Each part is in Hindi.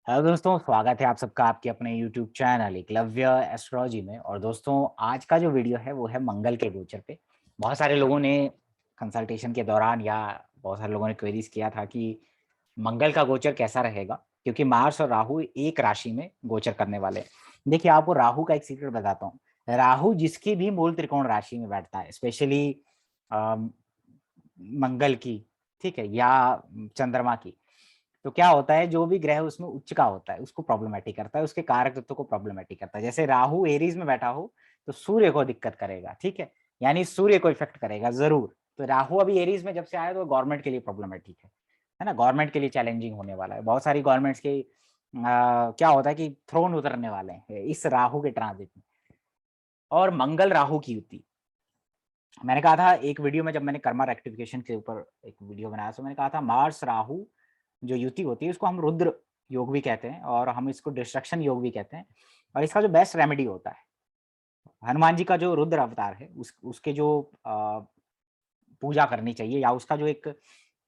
हेलो दोस्तों, स्वागत है आप सबका आपके अपने YouTube चैनल एकलव्य एस्ट्रोलॉजी में। और दोस्तों, आज का जो वीडियो है वो है मंगल के गोचर पे। बहुत सारे लोगों ने कंसल्टेशन के दौरान या बहुत सारे लोगों ने क्वेरीज किया था कि मंगल का गोचर कैसा रहेगा, क्योंकि मार्स और राहु एक राशि में गोचर करने वाले हैं। देखिए, आपको राहु का एक सीक्रेट बताता हूँ। राहु जिसकी भी मूल त्रिकोण राशि में बैठता है, स्पेशली मंगल की, ठीक है, या चंद्रमा की, तो क्या होता है, जो भी ग्रह उसमें उच्च का होता है उसको प्रॉब्लमेटिक करता है, उसके कारक तत्व को प्रॉब्लमेटिक करता है। जैसे राहु एरीज में बैठा हो तो सूर्य को दिक्कत करेगा, ठीक है, यानी सूर्य को इफेक्ट करेगा जरूर। तो राहु अभी एरीज में जब से आया तो गवर्नमेंट के लिए प्रॉब्लमेटिक है ना, गवर्नमेंट के लिए चैलेंजिंग होने वाला है। बहुत सारी गवर्नमेंट्स के क्या होता है कि थ्रोन उतरने वाले हैं इस राहु के ट्रांजिट में। और मंगल राहु की युति, मैंने कहा था एक वीडियो में, जब मैंने कर्मा रेक्टिफिकेशन के ऊपर एक वीडियो बनाया तो मैंने कहा था मार्स राहु जो युति होती है उसको हम रुद्र योग भी कहते हैं और हम इसको डिस्ट्रक्शन योग भी कहते हैं। और इसका जो बेस्ट रेमेडी होता है, हनुमान जी का जो रुद्र अवतार है उसके जो पूजा करनी चाहिए, या उसका जो एक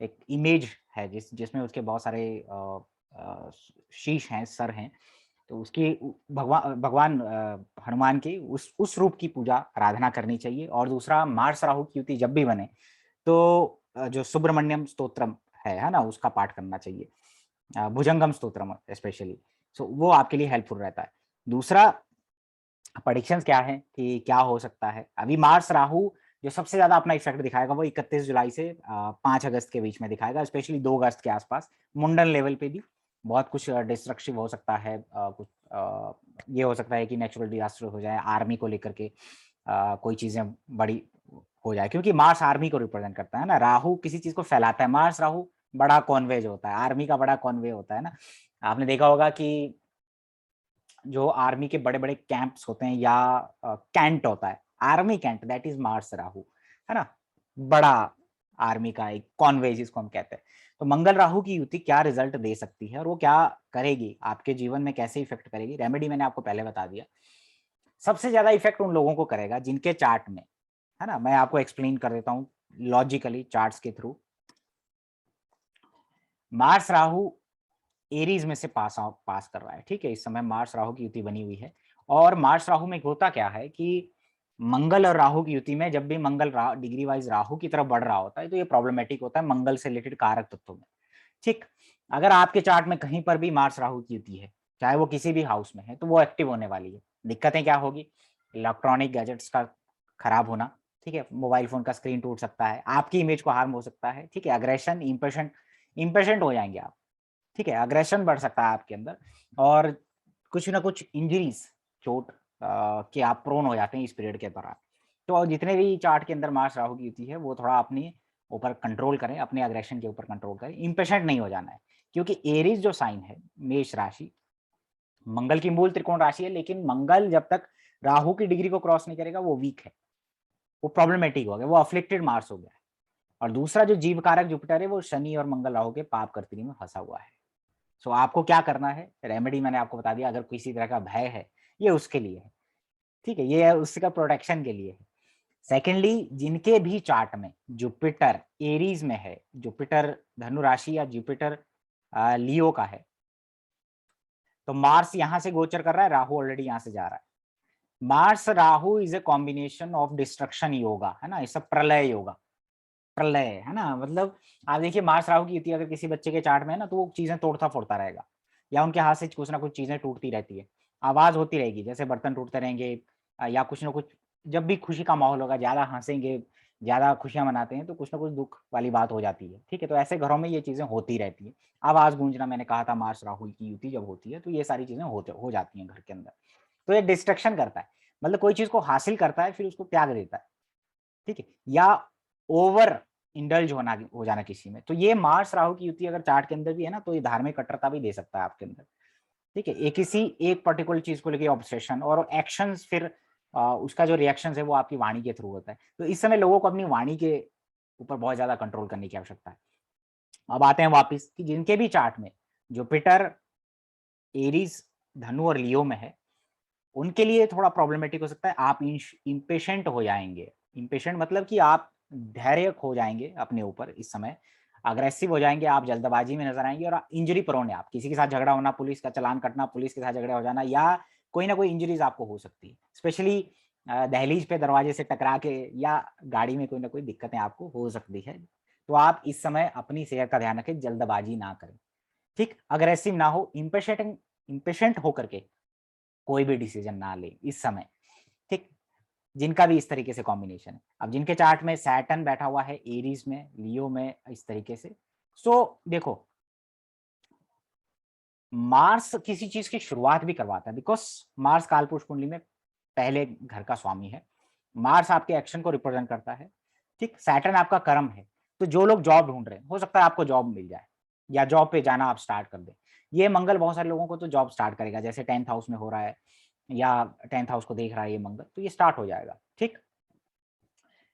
एक इमेज है जिसमें उसके बहुत सारे शीश हैं, सर हैं, तो उसकी भगवान भगवान हनुमान की उस रूप की पूजा आराधना करनी चाहिए। और दूसरा, मार्स राहु की युति जब भी बने तो जो सुब्रमण्यम स्तोत्रम है ना, उसका पाठ करना चाहिए, भुजंगम स्तोत्रम स्पेशली। सो वो आपके लिए हेल्पफुल रहता है। दूसरा, प्रेडिक्शंस क्या है कि क्या हो सकता है। अभी मार्स राहु जो सबसे ज्यादा अपना इफेक्ट दिखाएगा वो 31 जुलाई से 5 अगस्त के बीच में दिखाएगा, स्पेशली 2 अगस्त के आसपास। मुंडन लेवल पे भी बहुत कुछ डिस्ट्रक्टिव हो सकता है। कुछ ये हो सकता है कि नेचुरल डिजास्टर हो जाए, आर्मी को लेकर के कोई चीजें बड़ी हो जाए, क्योंकि मार्स आर्मी को रिप्रेजेंट करता है ना, राहु किसी चीज को फैलाता है। मार्स राहु बड़ा कॉन्वेज होता है, आर्मी का बड़ा कॉन्वे होता है ना। आपने देखा होगा कि जो आर्मी के बड़े बड़े कैंप्स होते हैं या कैंट होता है, army cantt, that is Mars Rahu, है ना, बड़ा आर्मी का एक कॉन्वे जिसको हम कहते हैं। तो मंगल राहु की युति क्या रिजल्ट दे सकती है और वो क्या करेगी आपके जीवन में, कैसे इफेक्ट करेगी, रेमेडी मैंने आपको पहले बता दिया। सबसे ज्यादा इफेक्ट उन लोगों को करेगा जिनके चार्ट में, है ना, मैं आपको एक्सप्लेन कर देता हूँ लॉजिकली चार्ट्स के थ्रू। मार्स राहु एरीज में से पास कर रहा है, ठीक है, इस समय मार्स राहु की युति बनी हुई है। और मार्स राहु में होता क्या है कि मंगल और राहु की युति में जब भी मंगल डिग्री वाइज राहु की तरफ बढ़ रहा होता है तो ये प्रॉब्लमेटिक होता है मंगल से रिलेटेड कारक तत्वों में। ठीक, अगर आपके चार्ट में कहीं पर भी मार्स राहु की युति है, चाहे वो किसी भी हाउस में है, तो वो एक्टिव होने वाली है। दिक्कतें क्या होगी, इलेक्ट्रॉनिक गैजेट्स का खराब होना, ठीक है, मोबाइल फोन का स्क्रीन टूट सकता है, आपकी इमेज को हार्म हो सकता है, ठीक है, अग्रेशन, इंपेशेंट हो जाएंगे आप, ठीक है, अग्रेशन बढ़ सकता है आपके अंदर, और कुछ ना कुछ इंजरीज, चोट के आप प्रोन हो जाते हैं इस पीरियड के दौरान। तो जितने भी चार्ट के अंदर मार्स राहु की युति है वो थोड़ा अपने ऊपर कंट्रोल करें, अपने अग्रेशन के ऊपर कंट्रोल करें, इम्पेशेंट नहीं हो जाना है। क्योंकि एरीज जो साइन है, मेष राशि, मंगल की मूल त्रिकोण राशि है, लेकिन मंगल जब तक राहु की डिग्री को क्रॉस नहीं करेगा वो वीक है, वो प्रॉब्लमेटिक हो गया, वो अफ्लिक्टेड मार्स हो गया है। और दूसरा जो जीव कारक जुपिटर है वो शनि और मंगल राहु के पाप कर्तरी में फंसा हुआ है। सो आपको क्या करना है, रेमेडी मैंने आपको बता दिया। अगर किसी तरह का भय है ये उसके लिए है, ठीक है, ये उसका प्रोटेक्शन के लिए है। सेकेंडली, जिनके भी चार्ट में जुपिटर एरीज में है, जुपिटर धनु राशि या जुपिटर लियो का है, तो मार्स यहां से गोचर कर रहा है, राहु ऑलरेडी यहां से जा रहा है। Mars Rahu is a combination of destruction yoga, है ना, इस प्रलय योगा, प्रलय, है ना, मतलब आप देखिए मार्स राहु की युति अगर किसी बच्चे के चार्ट में है ना, तो वो चीजें तोड़ता फोड़ता रहेगा, या उनके हाथ से कुछ ना कुछ चीजें टूटती रहती है, आवाज होती रहेगी, जैसे बर्तन टूटते रहेंगे, या कुछ ना कुछ। जब भी खुशी का माहौल होगा, ज्यादा हंसेंगे, ज्यादा खुशियां मनाते हैं, तो कुछ ना कुछ दुख वाली बात हो जाती है, ठीक है, तो ऐसे घरों में ये चीजें होती रहती है। आवाज गूंजना, मैंने कहा था मार्स राहु की युति जब होती है तो ये सारी चीजें हो जाती हैं घर के अंदर। तो ये डिस्ट्रक्शन करता है, मतलब कोई चीज को हासिल करता है फिर उसको त्याग देता है, ठीक है, या ओवर इंडल्ज होना हो जाना किसी में। तो ये मार्स राहु की युति अगर चार्ट के अंदर भी है ना, तो ये धार्मिक कट्टरता भी दे सकता है आपके अंदर, ठीक है, एक किसी एक पर्टिकुलर चीज को लेकर ऑब्सेशन और एक्शंस, फिर उसका जो रिएक्शन है वो आपकी वाणी के थ्रू होता है। तो इस समय लोगों को अपनी वाणी के ऊपर बहुत ज्यादा कंट्रोल करने की आवश्यकता है। अब आते हैं वापिस कि जिनके भी चार्ट में जुपिटर एरीज धनु और लियो में है, उनके लिए थोड़ा प्रॉब्लमेटिक हो सकता है। आप इम्पेशेंट हो जाएंगे, इम्पेशेंट मतलब कि आप धैर्य खो जाएंगे अपने ऊपर इस समय, अग्रेसिव हो जाएंगे आप, जल्दबाजी में नजर आएंगे और इंजरी प्रोन है आप, किसी के साथ झगड़ा होना, पुलिस का चालान कटना, पुलिस के साथ झगड़ा हो जाना, या कोई ना कोई इंजरीज आपको हो सकती है, स्पेशली दहलीज पे दरवाजे से टकरा के या गाड़ी में कोई ना कोई दिक्कतें आपको हो सकती है। तो आप इस समय अपनी सेहत का ध्यान रखें, जल्दबाजी ना करें, ठीक, अग्रेसिव ना हो, इम्पेशेंट होकर के कोई भी डिसीजन ना ले इस समय, ठीक, जिनका भी इस तरीके से कॉम्बिनेशन है। अब जिनके चार्ट में सैटर्न बैठा हुआ है एरीज में, लियो में, इस तरीके से, सो देखो मार्स किसी चीज की शुरुआत भी करवाता है, बिकॉज मार्स कालपुरुष कुंडली में पहले घर का स्वामी है, मार्स आपके एक्शन को रिप्रेजेंट करता है, ठीक, सैटर्न आपका कर्म है। तो जो लोग जॉब ढूंढ रहे हैं, हो सकता है आपको जॉब मिल जाए या जॉब पे जाना आप स्टार्ट कर दें। ये मंगल बहुत सारे लोगों को तो जॉब स्टार्ट करेगा, जैसे 10th हाउस में हो रहा है या 10th हाउस को देख रहा है ये मंगल, तो ये स्टार्ट हो जाएगा, ठीक।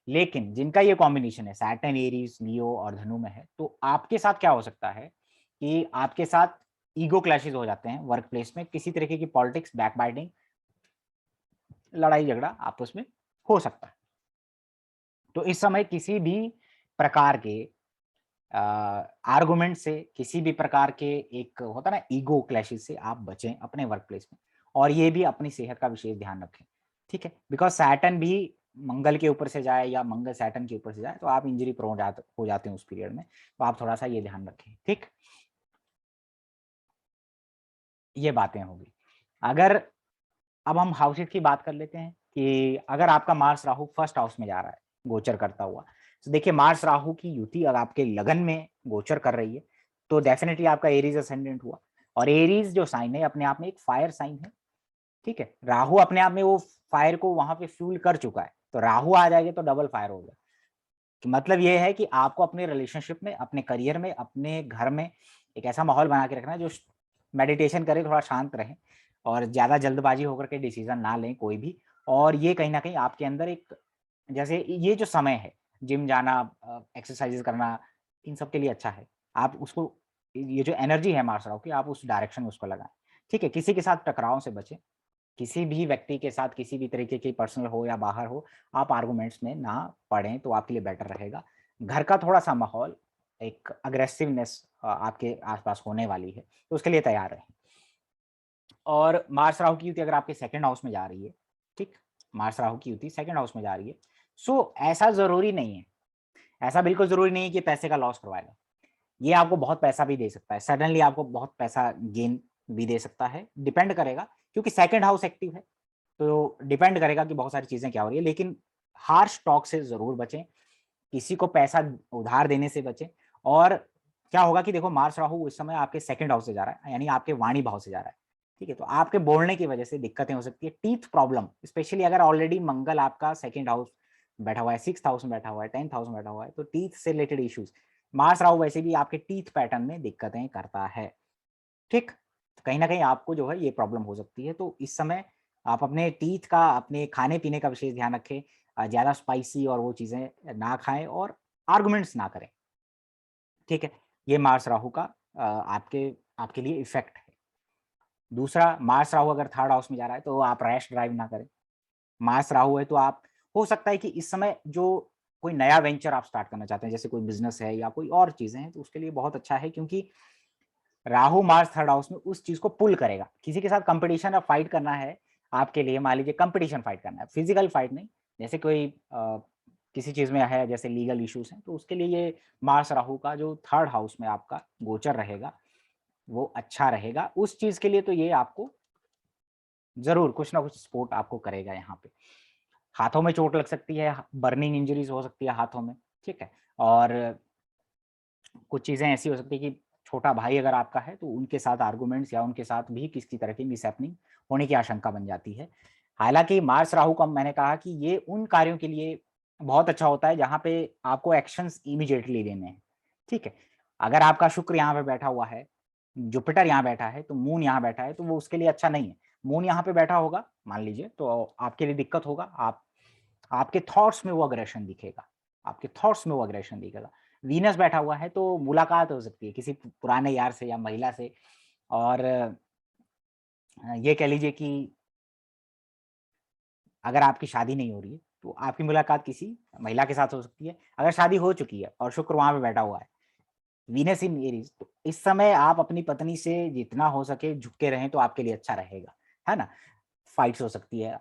लेकिन जिनका ये कॉम्बिनेशन है सैटर्न एरीज लियो और धनु में है, तो आपके साथ क्या हो सकता है कि आपके साथ ईगो क्लैशेस हो जाते हैं वर्क प्लेस में, किसी तरीके की पॉलिटिक्स, बैकबाइटिंग, लड़ाई झगड़ा आपस में हो सकता है। तो इस समय किसी भी प्रकार के आर्गुमेंट से, किसी भी प्रकार के एक होता ना ईगो क्लैशेस से आप बचें अपने वर्क प्लेस में, और ये भी अपनी सेहत का विशेष ध्यान रखें, ठीक है, बिकॉज सैटर्न भी मंगल के ऊपर से जाए या मंगल सैटर्न के ऊपर से जाए तो आप इंजरी प्रोन हो जाते हैं उस पीरियड में, तो आप थोड़ा सा ये ध्यान रखें, ठीक। ये बातें होगी। अगर अब हम हाउसेस की बात कर लेते हैं कि अगर आपका मार्स राहु फर्स्ट हाउस में जा रहा है गोचर करता हुआ, तो देखिए मार्स राहु की युति अगर आपके लगन में गोचर कर रही है तो डेफिनेटली आपका एरीज असेंडेंट हुआ, और एरीज जो साइन है अपने आप में एक फायर साइन है, ठीक है, राहु अपने आप में वो फायर को वहां पे फ्यूल कर चुका है, तो राहु आ जाएगा तो डबल फायर हो गया। कि मतलब ये है कि आपको अपने रिलेशनशिप में, अपने करियर में, अपने घर में एक ऐसा माहौल बना के रखना है जो मेडिटेशन करे, थोड़ा शांत रहे और ज्यादा जल्दबाजी होकर के डिसीजन ना लें कोई भी। और ये कहीं ना कहीं आपके अंदर एक, जैसे ये जो समय है जिम जाना, एक्सरसाइजेस करना, इन सब के लिए अच्छा है, आप उसको, ये जो एनर्जी है मार्शल आर्ट की, आप उस डायरेक्शन में उसको लगाएं, ठीक है। किसी के साथ टकराव से बचें, किसी भी व्यक्ति के साथ किसी भी तरीके की पर्सनल हो या बाहर हो, आप आर्गुमेंट्स में ना पड़ें तो आपके लिए बेटर रहेगा। घर का थोड़ा सा माहौल, एक अग्रेसिवनेस आपके आसपास होने वाली है, तो उसके लिए तैयार रहें। और मार्स राहु की युति अगर आपके सेकंड हाउस में जा रही है, ठीक, मार्स राहु की युति सेकंड हाउस में जा रही है, सो ऐसा जरूरी नहीं है, ऐसा बिल्कुल जरूरी नहीं है कि पैसे का लॉस करवाएगा, ये आपको बहुत पैसा भी दे सकता है, सडनली आपको बहुत पैसा गेन भी दे सकता है, डिपेंड करेगा, क्योंकि सेकंड हाउस एक्टिव है, तो डिपेंड करेगा कि बहुत सारी चीजें क्या हो रही है। लेकिन हार्श टॉक से जरूर बचें, किसी को पैसा उधार देने से बचें। और क्या होगा कि देखो मार्स राहु इस समय आपके सेकंड हाउस से जा रहा है, यानी आपके वाणी भाव से जा रहा है, ठीक है, तो आपके बोलने की वजह से दिक्कतें हो सकती है, टीथ प्रॉब्लम, स्पेशली अगर ऑलरेडी मंगल आपका सेकंड हाउस बैठा हुआ है, 6th हाउस में बैठा हुआ है, 10th हाउस में बैठा हुआ है, तो टीथ से रिलेटेड इश्यूज, मार्स राहु वैसे भी आपके टीथ पैटर्न में दिक्कतें करता है, ठीक, तो कहीं ना कहीं आपको जो है ये प्रॉब्लम हो सकती है। तो इस समय आप अपने टीथ का, अपने खाने पीने का विशेष ध्यान रखें, ज्यादा स्पाइसी और वो चीजें ना खाएं और आर्गुमेंट्स ना करें, ठीक है। ये मार्स राहु का आपके आपके लिए इफेक्ट है। दूसरा, मार्स राहु अगर थर्ड हाउस में जा रहा है तो आप रैश ड्राइव ना करें, मार्स राहु है तो आप, हो सकता है कि इस समय जो कोई नया वेंचर आप स्टार्ट करना चाहते हैं, जैसे कोई बिजनेस है या कोई और चीजें हैं, तो उसके लिए बहुत अच्छा है, क्योंकि राहु मार्स थर्ड हाउस में उस चीज को पुल करेगा। किसी के साथ कंपटीशन या फाइट करना है आपके लिए, मान लीजिए कंपटीशन फाइट करना है, फिजिकल फाइट नहीं, जैसे कोई किसी चीज में है, जैसे लीगल इश्यूज हैं, तो उसके लिए ये मार्स राहु का जो थर्ड हाउस में आपका गोचर रहेगा वो अच्छा रहेगा उस चीज के लिए। तो ये आपको जरूर कुछ ना कुछ सपोर्ट आपको करेगा। यहाँ पे हाथों में चोट लग सकती है, बर्निंग इंजरीज हो सकती है हाथों में, ठीक है, और कुछ चीजें ऐसी हो सकती है कि छोटा भाई अगर आपका है तो उनके साथ आर्गुमेंट्स या उनके साथ भी किसी तरह की मिसहैपनिंग होने की आशंका बन जाती है। हालांकि मार्स राहु का मैंने कहा कि ये उन कार्यों के लिए बहुत अच्छा होता है जहां पे आपको एक्शंस इमीडिएटली लेने हैं, ठीक है। अगर आपका शुक्र यहाँ पे बैठा हुआ है, जुपिटर यहाँ बैठा है, तो मून यहाँ बैठा है, तो वो उसके लिए अच्छा नहीं है। मून यहाँ पे बैठा होगा मान लीजिए तो आपके लिए दिक्कत होगा, आप आपके थॉट्स में वो अग्रेशन दिखेगा, आपके थॉट्स में वो अग्रेशन दिखेगा। वीनस बैठा हुआ है तो मुलाकात हो सकती है किसी पुराने यार से या महिला से, और ये कह लीजिए कि अगर आपकी शादी नहीं हो रही है तो आपकी मुलाकात किसी महिला के साथ हो सकती है। अगर शादी हो चुकी है और शुक्र वहां पे बैठा हुआ है वीनस इन एरीज, तो इस समय आप अपनी पत्नी से जितना हो सके झुक के रहें तो आपके लिए अच्छा रहेगा, है ना। फाइट्स हो सकती है।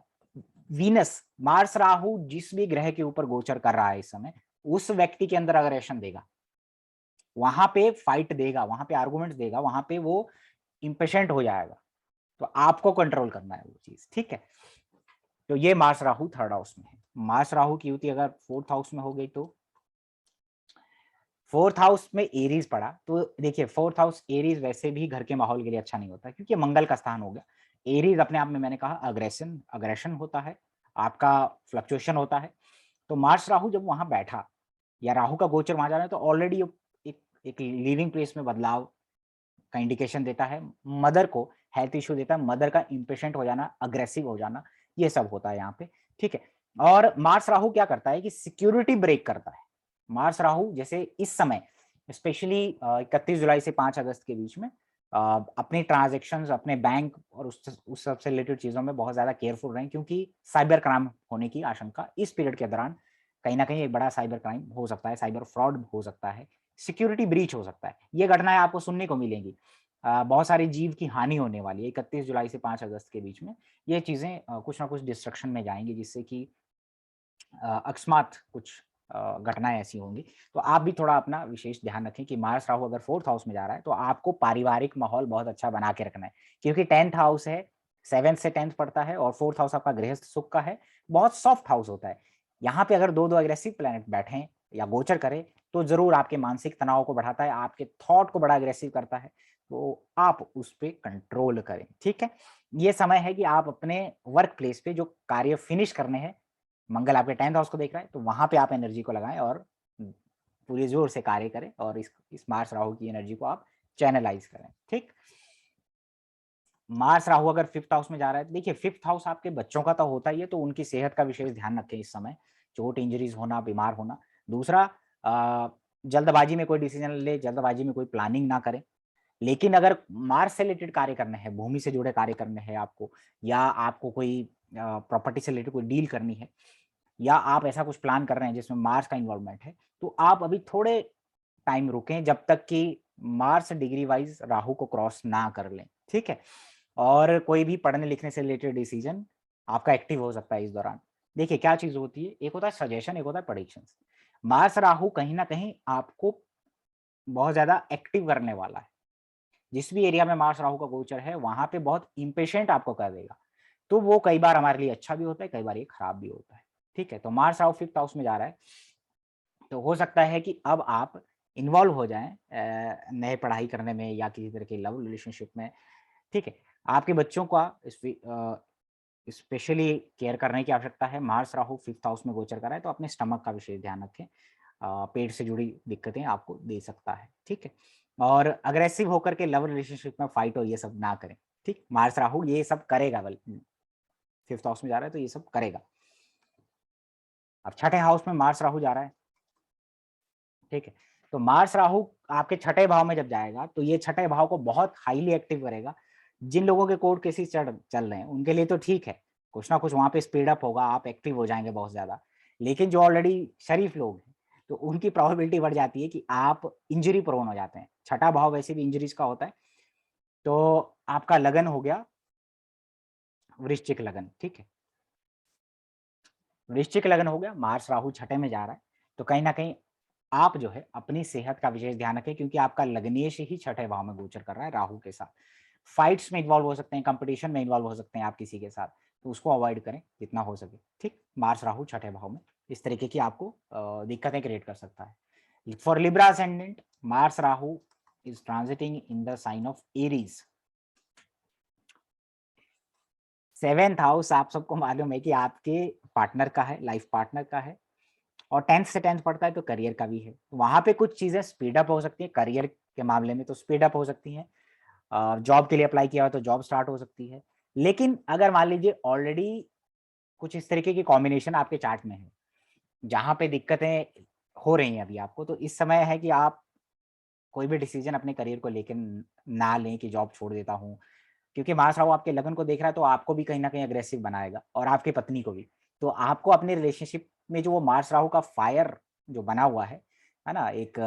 वीनस, मार्स राहु जिस भी ग्रह के ऊपर गोचर कर रहा है इस समय, उस व्यक्ति के अंदर अग्रेशन देगा, वहां पे फाइट देगा, वहां पे आर्गुमेंट्स देगा, वहां पे वो इम्पेशेंट हो जाएगा, तो आपको कंट्रोल करना है वो चीज, ठीक है। तो ये मार्स राहु थर्ड हाउस में है। मार्स राहु की युति अगर फोर्थ हाउस में हो गई, तो फोर्थ हाउस में एरीज पड़ा, तो देखिए फोर्थ हाउस एरीज वैसे भी घर के माहौल के लिए अच्छा नहीं होता, क्योंकि मंगल का स्थान हो गया। एरीज अपने आप में मैंने कहा अग्रेशन होता है, आपका फ्लक्चुएशन होता है। तो मार्स राहु जब वहां बैठा या राहु का गोचर वहां जा रहा है, तो ऑलरेडी एक लिविंग प्लेस में बदलाव का इंडिकेशन देता है, मदर को हेल्थ इश्यू देता है, मदर का इम्पेशेंट हो जाना, अग्रेसिव हो जाना, ये सब होता है यहाँ पे, ठीक है। और मार्स राहु क्या करता है कि सिक्योरिटी ब्रेक करता है। मार्स राहु जैसे इस समय स्पेशली 31 जुलाई से 5 अगस्त के बीच में अपने ट्रांजेक्शन्स, अपने बैंक और उस सब से रिलेटेड चीजों में बहुत ज्यादा केयरफुल रहें, क्योंकि साइबर क्राइम होने की आशंका इस पीरियड के दौरान कहीं ना कहीं एक बड़ा साइबर क्राइम हो सकता है, साइबर फ्रॉड हो सकता है, सिक्योरिटी ब्रीच हो सकता है। ये घटनाएं आपको सुनने को मिलेंगी। बहुत सारी जीव की हानि होने वाली है 31 जुलाई से 5 अगस्त के बीच में। ये चीजें कुछ ना कुछ डिस्ट्रक्शन में जाएंगी, जिससे कि अकस्मात कुछ घटनाएं ऐसी होंगी। तो आप भी थोड़ा अपना विशेष ध्यान रखें कि मार्स राहु अगर फोर्थ हाउस में जा रहा है, तो आपको पारिवारिक माहौल बहुत अच्छा बना के रखना है, क्योंकि 10th हाउस है, 7th से 10th पड़ता है, और फोर्थ हाउस आपका गृहस्थ सुख का है, बहुत सॉफ्ट हाउस होता है। यहाँ पे अगर दो दो एग्रेसिव प्लैनेट बैठे या गोचर करे, तो जरूर आपके मानसिक तनाव को बढ़ाता है, आपके थॉट को बड़ा अग्रेसिव करता है, तो आप उस पर कंट्रोल करें, ठीक है। ये समय है कि आप अपने वर्क प्लेस पे जो कार्य फिनिश करने हैं, मंगल आपके 10th हाउस को देख रहा है, तो वहां पे आप एनर्जी को लगाएं और पूरे जोर से कार्य करें, और इस मार्स राहु की एनर्जी को आप चैनलाइज करें, ठीक। मार्स राहु अगर फिफ्थ हाउस में जा रहा है, देखिए फिफ्थ हाउस आपके बच्चों का तो होता ही है, तो उनकी सेहत का विशेष ध्यान रखें इस समय, चोट इंजरीज होना, बीमार होना। दूसरा, जल्दबाजी में कोई डिसीजन ले, जल्दबाजी में कोई प्लानिंग ना करें। लेकिन अगर मार्स से रिलेटेड कार्य करने हैं, भूमि से जुड़े कार्य करने हैं आपको, या आपको कोई प्रॉपर्टी से रिलेटेड कोई डील करनी है, या आप ऐसा कुछ प्लान कर रहे हैं जिसमें मार्स का इन्वॉल्वमेंट है, तो आप अभी थोड़े टाइम रुकें, जब तक कि मार्स डिग्री वाइज राहु को क्रॉस ना कर लें, ठीक है। और कोई भी पढ़ने लिखने से रिलेटेड डिसीजन आपका एक्टिव हो सकता है इस दौरान। देखिए क्या चीज होती है, एक होता है सजेशन, एक होता है प्रेडिक्शन। मार्स राहु कहीं ना कहीं आपको बहुत ज्यादा एक्टिव करने वाला है। जिस भी एरिया में मार्स राहु का गोचर है, वहां पे बहुत इम्पेशेंट आपको कर देगा। तो वो कई बार हमारे लिए अच्छा भी होता है, कई बार ये खराब भी होता है, ठीक है। तो मार्स राहु फिफ्थ हाउस में जा रहा है, तो हो सकता है कि अब आप इन्वॉल्व हो जाएं नए पढ़ाई करने में, या किसी तरह के लव रिलेशनशिप में, ठीक है। आपके बच्चों का स्पेशली केयर करने की आवश्यकता है। मार्स राहु फिफ्थ हाउस में गोचर कर रहा है, तो अपने स्टमक का विशेष ध्यान रखें। पेट से जुड़ी दिक्कतें आपको दे सकता है, ठीक है। और अग्रेसिव होकर के लव रिलेशनशिप में फाइट हो, ये सब ना करें, ठीक। मार्स राहु ये सब करेगा, फिफ्थ हाउस में जा रहा है तो ये सब करेगा। अब छठे हाउस में मार्स राहु जा रहा है, ठीक है। तो मार्स राहु आपके छठे भाव में जब जाएगा, तो ये छठे भाव को बहुत हाईली एक्टिव करेगा। जिन लोगों के कोर्ट केसेस चल रहे हैं उनके लिए तो ठीक है, कुछ ना कुछ वहां पे स्पीड अप होगा, आप एक्टिव हो जाएंगे बहुत ज्यादा। लेकिन जो ऑलरेडी शरीफ लोग हैं, तो उनकी प्रोबेबिलिटी बढ़ जाती है कि आप इंजरी प्रोन हो जाते हैं। छठा भाव वैसे भी इंजरीज का होता है। तो आपका लगन हो गया वृश्चिक लगन, ठीक है। वृश्चिक लगन हो गया, मार्स राहु छठे में जा रहा है, तो कहीं ना कहीं आप जो है अपनी सेहत का विशेष ध्यान रखें, क्योंकि आपका लग्नेश ही छठे भाव में गोचर कर रहा है राहु के साथ। फाइट्स में इन्वॉल्व हो सकते हैं, कंपटीशन में इन्वॉल्व हो सकते हैं आप किसी के साथ, तो उसको अवॉइड करें जितना हो सके, ठीक। मार्स राहु छठे भाव में इस तरीके की आपको दिक्कतें क्रिएट कर सकता है। For Libra ascendant, Mars Rahu is transiting in the sign of Aries. Seventh house आप सबको मालूम है कि आपके पार्टनर का है, लाइफ पार्टनर का है, और 10th से 10th पढ़ता है तो करियर का भी है। वहां पे कुछ चीजें स्पीड अप हो सकती है, करियर के मामले में तो स्पीड अप हो सकती है। जॉब के लिए अप्लाई किया हो तो जॉब स्टार्ट हो सकती है। लेकिन अगर मान लीजिए ऑलरेडी कुछ इस तरीके की कॉम्बिनेशन आपके चार्ट में है जहां पे दिक्कतें हो रही हैं अभी आपको, तो इस समय है कि आप कोई भी डिसीजन अपने करियर को लेकर ना लें कि जॉब छोड़ देता हूँ, क्योंकि मार्स राहु आपके लगन को देख रहा है, तो आपको भी कहीं ना कहीं अग्रेसिव बनाएगा, और आपकी पत्नी को भी। तो आपको अपने रिलेशनशिप में जो वो मार्स राहु का फायर जो बना हुआ है ना, एक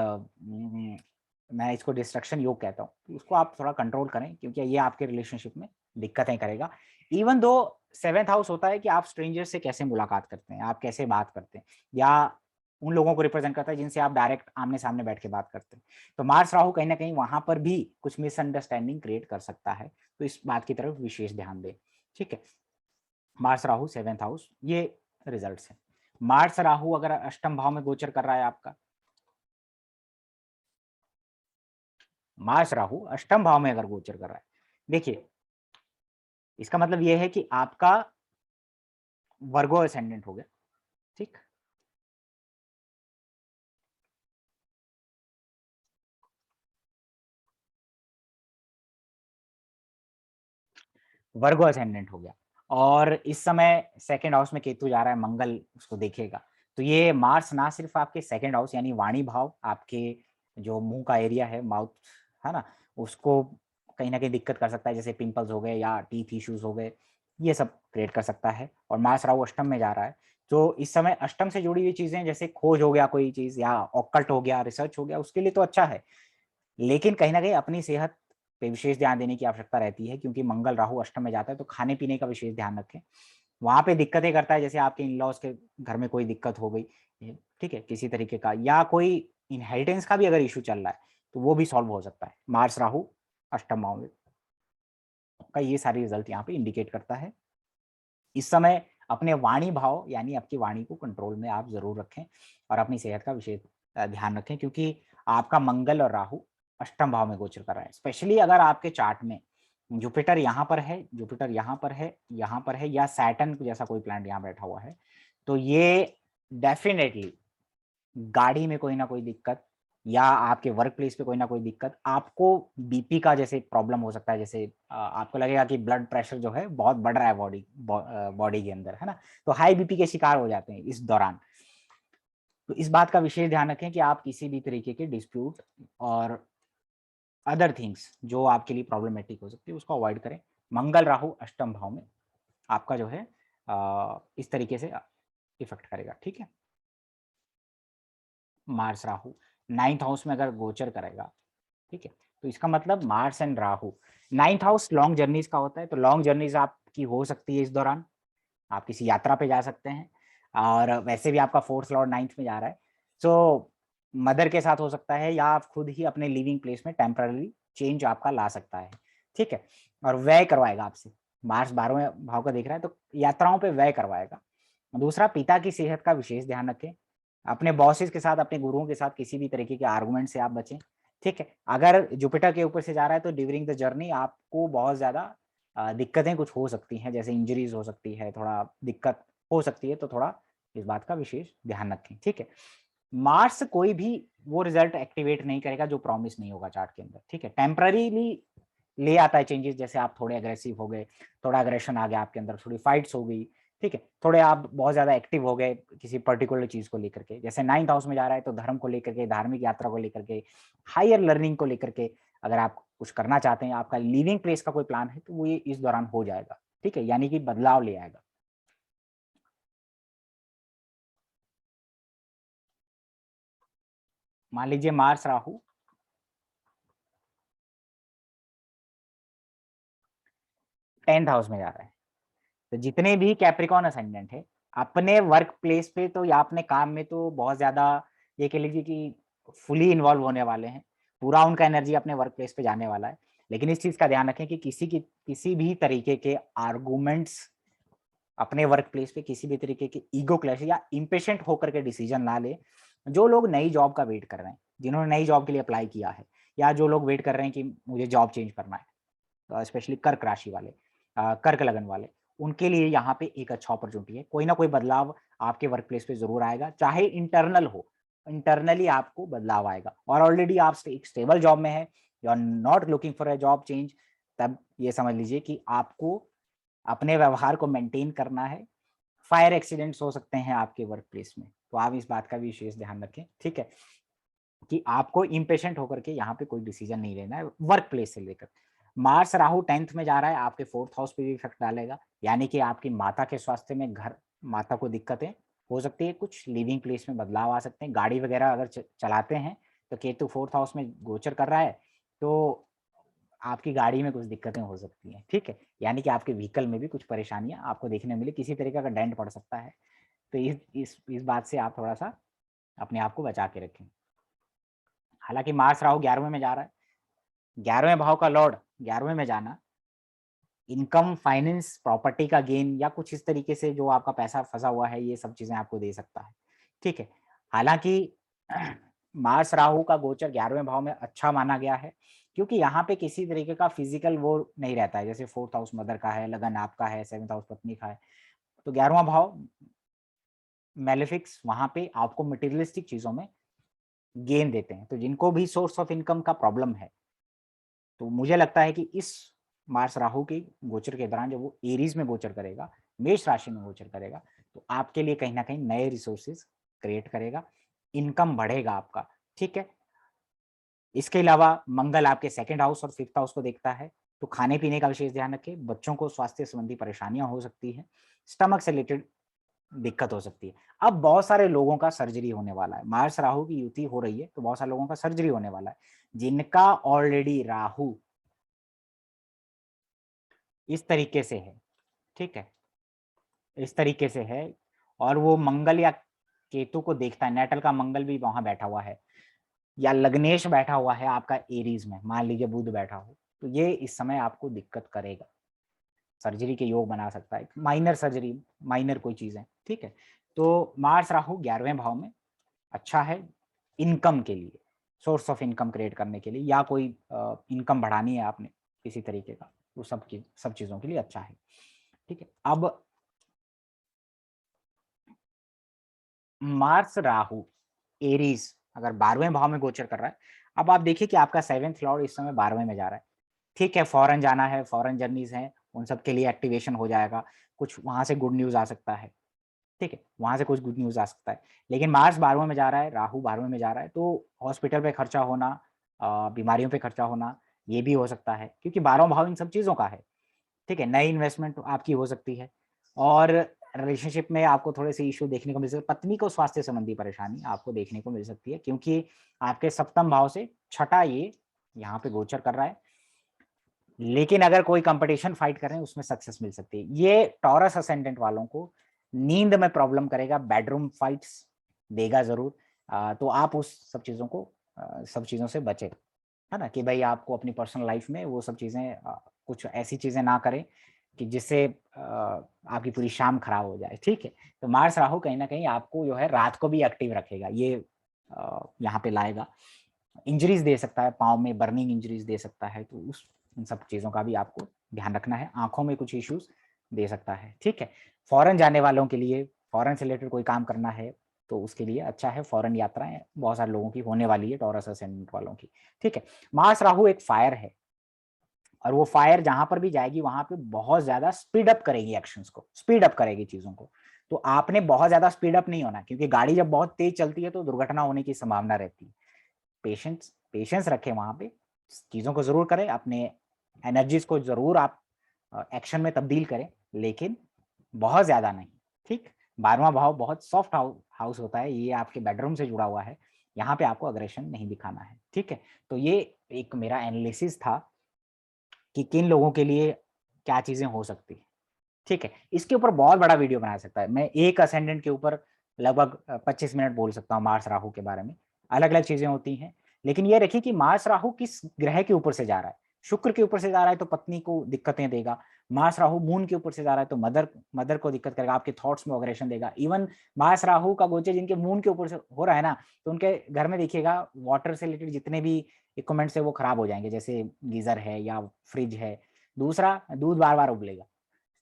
मैं इसको डिस्ट्रक्शन योग कहता हूँ, उसको आप थोड़ा कंट्रोल करें क्योंकि ये आपके रिलेशनशिप में दिक्कतें करेगा। इवन दो 7th हाउस होता है कि आप स्ट्रेंजर से कैसे मुलाकात करते हैं, आप कैसे बात करते हैं, या उन लोगों को रिप्रेजेंट करता है जिनसे आप डायरेक्ट आमने सामने बैठ के बात करते हैं। तो मार्स राहु कहीं ना कहीं वहां पर भी कुछ मिसअंडरस्टैंडिंग क्रिएट कर सकता है, तो इस बात की तरफ विशेष ध्यान दें। ठीक है, मार्स राहु 7th हाउस, ये रिजल्ट्स है। मार्स राहु अगर अष्टम भाव में गोचर कर रहा है आपका, मार्स राहु अष्टम भाव में अगर गोचर कर रहा है, देखिए इसका मतलब यह है कि आपका वर्गो असेंडेंट हो गया। ठीक, वर्गो असेंडेंट हो गया, और इस समय सेकंड हाउस में केतु जा रहा है, मंगल उसको देखेगा। तो ये मार्स ना सिर्फ आपके सेकंड हाउस यानी वाणी भाव, आपके जो मुंह का एरिया है, माउथ है ना, उसको कहीं ना कहीं दिक्कत कर सकता है, जैसे पिंपल्स हो गए या टीथ इश्यूज हो गए, ये सब क्रिएट कर सकता है। और मार्स राहु अष्टम में जा रहा है, तो इस समय अष्टम से जुड़ी हुई चीजें जैसे खोज हो गया कोई चीज, या ऑकल्ट हो गया, रिसर्च हो गया, उसके लिए तो अच्छा है। लेकिन कहीं ना कहीं अपनी सेहत पे विशेष ध्यान देने की आवश्यकता रहती है, क्योंकि मंगल राहु अष्टम में जाता है, तो खाने पीने का विशेष ध्यान रखें। वहां पे दिक्कतें करता है, जैसे आपके इन लॉज के घर में कोई दिक्कत हो गई, ठीक है, किसी तरीके का, या कोई इनहेरिटेंस का भी अगर इशू चल रहा है, तो वो भी सॉल्व हो सकता है मार्स राहु अष्टम भाव में का। ये सारी रिजल्ट यहाँ पे इंडिकेट करता है। इस समय अपने वाणी भाव यानी आपकी वाणी को कंट्रोल में आप जरूर रखें, और अपनी सेहत का विशेष ध्यान रखें, क्योंकि आपका मंगल और राहु अष्टम भाव में गोचर कर रहा है। स्पेशली अगर आपके चार्ट में जुपिटर यहाँ पर है, जुपिटर यहाँ पर है, यहाँ पर है, या सैटर्न जैसा कोई प्लैनेट यहाँ बैठा हुआ है, तो ये डेफिनेटली गाड़ी में कोई ना कोई दिक्कत, या आपके वर्क प्लेस पे कोई ना कोई दिक्कत, आपको बीपी का जैसे प्रॉब्लम हो सकता है, जैसे आपको लगेगा कि ब्लड प्रेशर जो है बहुत बढ़ रहा है बॉडी के अंदर, है ना, तो हाई बीपी के शिकार हो जाते हैं इस दौरान। तो इस बात का विशेष ध्यान रखें कि आप किसी भी तरीके के डिस्प्यूट और अदर थिंग्स जो आपके लिए प्रॉब्लमेटिक हो सकती है उसको अवॉइड करें। मंगल राहु अष्टम भाव में आपका जो है इस तरीके से इफेक्ट करेगा। ठीक है, मार्स राहु 9th हाउस में अगर गोचर करेगा, ठीक है, तो इसका मतलब Mars and Rahu, 9th house long journeys का होता है, तो लॉन्ग जर्नीज आपकी हो सकती है इस दौरान, आप किसी यात्रा पे जा सकते हैं, और वैसे भी आपका 4th लॉर्ड 9th में जा रहा है, तो मदर के साथ हो सकता है, या आप खुद ही अपने लिविंग प्लेस में टेम्पररी चेंज आपका ला सकता है। ठीक है, और व्यय करवाएगा आपसे, मार्स 12वें भाव का देख रहा है, तो यात्राओं पे व्यय करवाएगा। दूसरा, पिता की सेहत का विशेष ध्यान रखें, अपने बॉसेस के साथ, अपने गुरुओं के साथ किसी भी तरीके के आर्गुमेंट से आप बचें। ठीक है, अगर जुपिटर के ऊपर से जा रहा है तो ड्यूरिंग द जर्नी आपको बहुत ज्यादा दिक्कतें कुछ हो सकती हैं, जैसे इंजरीज हो सकती है, थोड़ा दिक्कत हो सकती है, तो थोड़ा इस बात का विशेष ध्यान रखें। ठीक है, मार्स कोई भी वो रिजल्ट एक्टिवेट नहीं करेगा जो प्रॉमिस नहीं होगा चार्ट के अंदर। ठीक है, टेम्पररीली ले आता है चेंजेस, जैसे आप थोड़े अग्रेसिव हो गए, थोड़ा अग्रेशन आ गया आपके अंदर, थोड़ी फाइट्स हो गई, ठीक है, थोड़े आप बहुत ज्यादा एक्टिव हो गए किसी पर्टिकुलर चीज को लेकर के, जैसे 9th हाउस में जा रहा है तो धर्म को लेकर के, धार्मिक यात्रा को लेकर के, हायर लर्निंग को लेकर के, अगर आप कुछ करना चाहते हैं, आपका लिविंग प्लेस का कोई प्लान है, तो वो ये इस दौरान हो जाएगा। ठीक है, यानी कि बदलाव ले आएगा। मान लीजिए मार्स राहु 10th हाउस में जा रहा है, तो जितने भी कैप्रिकॉन असेंडेंट है अपने वर्क प्लेस पे तो, या अपने काम में तो बहुत ज्यादा ये कह लीजिए कि फुली इन्वॉल्व होने वाले हैं, पूरा उनका एनर्जी अपने वर्क प्लेस पे जाने वाला है। लेकिन इस चीज का ध्यान रखें कि किसी भी तरीके के आर्गूमेंट्स अपने वर्क प्लेस पे, किसी भी तरीके के ईगो क्लैश या इम्पेशेंट होकर के डिसीजन ना ले। जो लोग नई जॉब का वेट कर रहे हैं, जिन्होंने नई जॉब के लिए अप्लाई किया है, या जो लोग वेट कर रहे हैं कि मुझे जॉब चेंज करना है, स्पेशली कर्क राशि वाले, कर्क लगन वाले, उनके लिए यहाँ पे एक अच्छा अपॉर्चुनिटी है। कोई ना कोई बदलाव आपके वर्क प्लेस पे जरूर आएगा, चाहे इंटरनल हो, इंटरनली आपको बदलाव आएगा। और ऑलरेडी आप एक स्टेबल जॉब में है, you are not looking for a job change, तब ये समझ लीजिए कि आपको अपने व्यवहार को मेंटेन करना है। फायर एक्सीडेंट्स हो सकते हैं आपके वर्क प्लेस में, तो आप इस बात का भी विशेष ध्यान रखें। ठीक है, कि आपको इम्पेशेंट होकर के यहाँ पे कोई डिसीजन नहीं लेना है वर्क प्लेस से लेकर। मार्स राहु 10th में जा रहा है, आपके 4th हाउस पे भी इफेक्ट डालेगा, यानी कि आपकी माता के स्वास्थ्य में, घर माता को दिक्कतें हो सकती है, कुछ लिविंग प्लेस में बदलाव आ सकते हैं, गाड़ी वगैरह अगर चलाते हैं तो केतु 4th हाउस में गोचर कर रहा है, तो आपकी गाड़ी में कुछ दिक्कतें हो सकती हैं, ठीक है? यानी कि आपके व्हीकल में भी कुछ परेशानियाँ आपको देखने मिले, किसी तरीके का डेंट पड़ सकता है। तो इस बात से आप थोड़ा-सा अपने आप को बचा के रखें। हालाँकि मार्स राहु 11वें में जा रहा है, 11वें भाव का लॉर्ड 11वें में जाना इनकम, फाइनेंस, प्रॉपर्टी का गेन या कुछ इस तरीके से जो आपका पैसा फँसा हुआ है, ये सब चीज़ें आपको दे सकता है, ठीक है? हालाँकि मार्स राहु का गोचर 11वें भाव में अच्छा माना गया है, क्योंकि यहाँ पे किसी तरीके का फिज़िकल वो नहीं रहता है, जैसे 4th हाउस मदर का है, लगन आपका है, 7th हाउस पत्नी का है। तो 11वां भाव मैलेफिक्स वहाँ पे आपको मटेरियलिस्टिक चीज़ों में गेन देते हैं। तो जिनको भी सोर्स ऑफ इनकम का प्रॉब्लम है, तो मुझे लगता है कि इस मार्स राहु के गोचर के दौरान जब वो एरीज़ में गोचर करेगा, मेष राशि में गोचर करेगा, तो आपके लिए कहीं न कहीं नए रिसोर्सेज़ क्रिएट करेगा, इनकम बढ़ेगा आपका, ठीक है? इसके अलावा मंगल आपके 2nd हाउस और 5th हाउस को देखता है, तो खाने-पीने का विशेष ध्यान रखें, बच्चों को स्वास्थ्य संबंधी परेशानियाँ हो सकती हैं, स्टमक से रिलेटेड दिक्कत हो सकती है। अब बहुत सारे लोगों का सर्जरी होने वाला है, मार्स राहु की युति हो रही है, तो बहुत सारे लोगों का सर्जरी होने वाला है, जिनका ऑलरेडी राहु इस तरीके से है, ठीक है? इस तरीके से है और वो मंगल या केतु को देखता है, नेटल का मंगल भी वहाँ बैठा हुआ है या लग्नेश बैठा हुआ है आपका एरीज़ में, मान लीजिए बुध बैठा हो, तो ये इस समय आपको दिक्कत करेगा। सर्जरी के योग बना सकता है, माइनर सर्जरी, माइनर कोई चीज़ है, ठीक है? तो मार्स राहु 11वें भाव में अच्छा है इनकम के लिए, सोर्स ऑफ इनकम क्रिएट करने के लिए या कोई इनकम बढ़ानी है आपने किसी तरीके का, तो सब चीज़ों के लिए अच्छा है, ठीक है? अब मार्स राहु एरीज अगर 12वें भाव में गोचर कर रहा है, अब आप देखिए कि आपका 7th लॉर्ड इस समय 12वें में जा रहा है, ठीक है? फॉरेन जाना है, फॉरेन जर्नीज़ हैं, उन सब के लिए एक्टिवेशन हो जाएगा, कुछ वहाँ से गुड न्यूज़ आ सकता है, ठीक है? वहाँ से कुछ गुड न्यूज़ आ सकता है। लेकिन मार्स 12वें में जा रहा है, राहु 12वें में जा रहा है, तो हॉस्पिटल पे खर्चा होना, बीमारियों पे खर्चा होना, ये भी हो सकता है, क्योंकि 12वां भाव इन सब चीज़ों का है। ठीक है? नई इन्वेस्टमेंट आपकी हो सकती है और रिलेशनशिप में आपको थोड़े-से इश्यू देखने को मिल सकते हैं। पत्नी को स्वास्थ्य संबंधी परेशानी आपको देखने को मिल सकती है, क्योंकि आपके सप्तम भाव से छठा ये यहाँ पे गोचर कर रहा है। लेकिन अगर कोई कॉम्पिटिशन फाइट कर रहे हैं, उसमें सक्सेस मिल सकती है। ये टॉरस असेंडेंट वालों को नींद में प्रॉब्लम करेगा, बेडरूम फाइट्स देगा ज़रूर। तो आप उस सब चीज़ों से बचें, है ना? कि भई आपको अपनी पर्सनल लाइफ़ में वो सब चीज़ें कुछ ऐसी चीज़ें ना करें कि जिससे आपकी पूरी शाम खराब हो जाए, ठीक है? तो मार्स राहु कहीं न कहीं आपको जो है रात को भी एक्टिव रखेगा, ये यहाँ पे लाएगा। इंजरीज़ दे सकता है, पाँव में बर्निंग इंजरीज़ दे सकता है, तो उस इन सब चीज़ों का भी आपको ध्यान रखना है। आँखों में कुछ इश्यूज़ दे सकता है, ठीक है? फ़ॉरेन जाने वालों के लिए, फ़ॉरेन से रिलेटेड कोई काम करना है, तो उसके लिए अच्छा है, फ़ॉरेन यात्राएँ बहुत सारे लोगों की होने वाली है, टॉरस असेंडेंट वालों की, ठीक है? मार्स राहु एक फायर है और वो फायर जहाँ पर भी जाएगी, वहाँ पे बहुत ज़्यादा स्पीड अप करेगी एक्शंस को, स्पीड अप करेगी चीज़ों को। तो आपने बहुत ज़्यादा स्पीड अप नहीं होना, क्योंकि गाड़ी जब बहुत तेज़ चलती है, तो दुर्घटना होने की संभावना रहती है। पेशेंस पेशेंस रखें वहाँ पे, चीज़ों को ज़रूर करें, अपने एनर्जीज़ को ज़रूर आप एक्शन में तब्दील करें, लेकिन बहुत ज़्यादा नहीं, ठीक? 12वां भाव बहुत सॉफ्ट हाउस होता है, ये आपके बेडरूम से जुड़ा हुआ है, यहाँ पे आपको एग्रेशन नहीं दिखाना है, ठीक है? तो ये एक मेरा एनालिसिस था कि किन लोगों के लिए क्या चीज़ें हो सकती हैं, ठीक है? इसके ऊपर बहुत बड़ा वीडियो बना सकता है, मैं एक असेंडेंट के ऊपर लगभग 25 मिनट बोल सकता हूँ मार्स राहु के बारे में, अलग-अलग चीज़ें होती हैं। लेकिन ये रखिए कि मार्स राहु किस ग्रह के ऊपर से जा रहा है, शुक्र के ऊपर से जा रहा है तो पत्नी को दिक्कतें देगा, मार्स राहु मून के ऊपर से जा रहा है तो मदर मदर को दिक्कत करेगा, आपके थॉट्स में एग्रेशन देगा। इवन मार्स राहु का गोचर जिनके मून के ऊपर से हो रहा है ना, तो उनके घर में देखिएगा वाटर से रिलेटेड जितने भी इक्विपमेंट्स है वो खराब हो जाएँगे, जैसे गीज़र है या फ्रिज है। दूसरा, दूध बार-बार उबलेगा।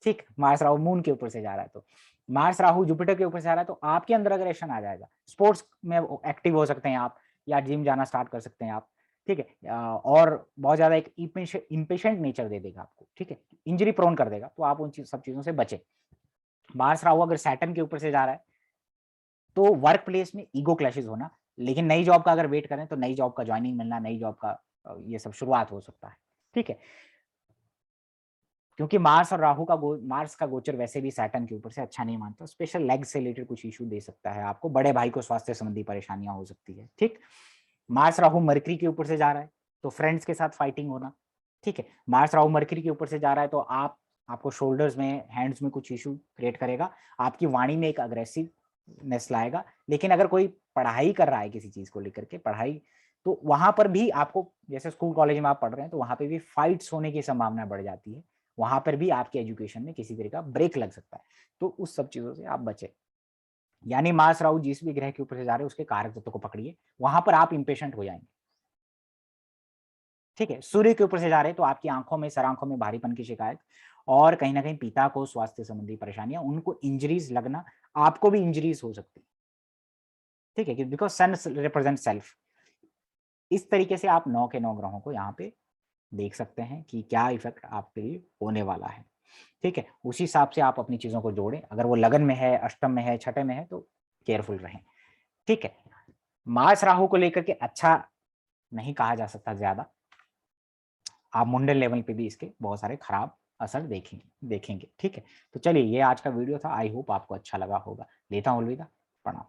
ठीक, मार्स राहु मून के ऊपर से जा रहा है तो। मार्स राहु जुपिटर के ऊपर से आ रहा है तो आपके अंदर एग्रेशन आ जाएगा। स्पोर्ट्स में एक्टिव हो सकते हैं आप या जिम जाना स्टार्ट कर सकते हैं आप, ठीक है? और बहुत ज़्यादा एक इम्पेशेंट नेचर दे देगा आपको, ठीक है? इंजरी प्रोन कर देगा, तो आप उन सब चीज़ों से बचें। मार्स राहु अगर सैटर्न के ऊपर से जा रहा है, तो वर्क प्लेस में ईगो क्लैशेज़ होना, लेकिन नई जॉब का अगर वेट करें तो नई जॉब का जॉइनिंग मिलना, नई जॉब का ये सब शुरुआत हो सकता है, ठीक है? क्योंकि मार्स और राहु का मार्स का गोचर वैसे भी सैटर्न के ऊपर से अच्छा नहीं मानता, स्पेशल लेग से रिलेटेड कुछ इश्यू दे सकता है आपको, बड़े भाई को स्वास्थ्य संबंधी परेशानियां हो सकती है, ठीक? मार्स राहु मरकरी के ऊपर से जा रहा है तो फ्रेंड्स के साथ फाइटिंग होना, ठीक है। मार्स राहु मरकरी के ऊपर से जा रहा है तो आपको शोल्डर्स में, हैंड्स में कुछ इशू क्रिएट करेगा, आपकी वाणी में एक अग्रेसिवनेस लाएगा। लेकिन अगर कोई पढ़ाई कर रहा है किसी चीज को लेकर के, पढ़ाई, तो वहां पर भी आपको, जैसे स्कूल कॉलेज में आप पढ़ रहे हैं तो वहां पे भी फाइट्स होने की संभावना बढ़ जाती है, वहां पर भी आपके एजुकेशन में किसी तरह का ब्रेक लग सकता है। तो उस सब चीजों से आप बचे। यानी मार्स राहु जिस भी ग्रह के ऊपर से जा रहे हैं उसके कारक तत्व को पकड़िए, वहां पर आप इंपेशेंट हो जाएंगे, ठीक है। सूर्य के ऊपर से जा रहे हैं तो आपकी आंखों में, सर आंखों में भारीपन की शिकायत, और कहीं ना कहीं पिता को स्वास्थ्य संबंधी परेशानियां, उनको इंजरीज लगना, आपको भी इंजरीज हो सकती, ठीक है, बिकॉज सन रिप्रेजेंट सेल्फ। इस तरीके से आप 9 के 9 ग्रहों को यहाँ पे देख सकते हैं कि क्या इफेक्ट आपके लिए होने वाला है, ठीक है। उसी हिसाब से आप अपनी चीजों को जोड़ें, अगर वो लगन में है, अष्टम में है, छठे में है तो केयरफुल रहें, ठीक है। मार्स राहु को लेकर के अच्छा नहीं कहा जा सकता ज्यादा, आप मुंडन लेवल पे भी इसके बहुत सारे खराब असर देखेंगे, ठीक है। तो चलिए, ये आज का वीडियो था, आई होप आपको अच्छा लगा होगा। लेता हूँ अलविदा, प्रणाम।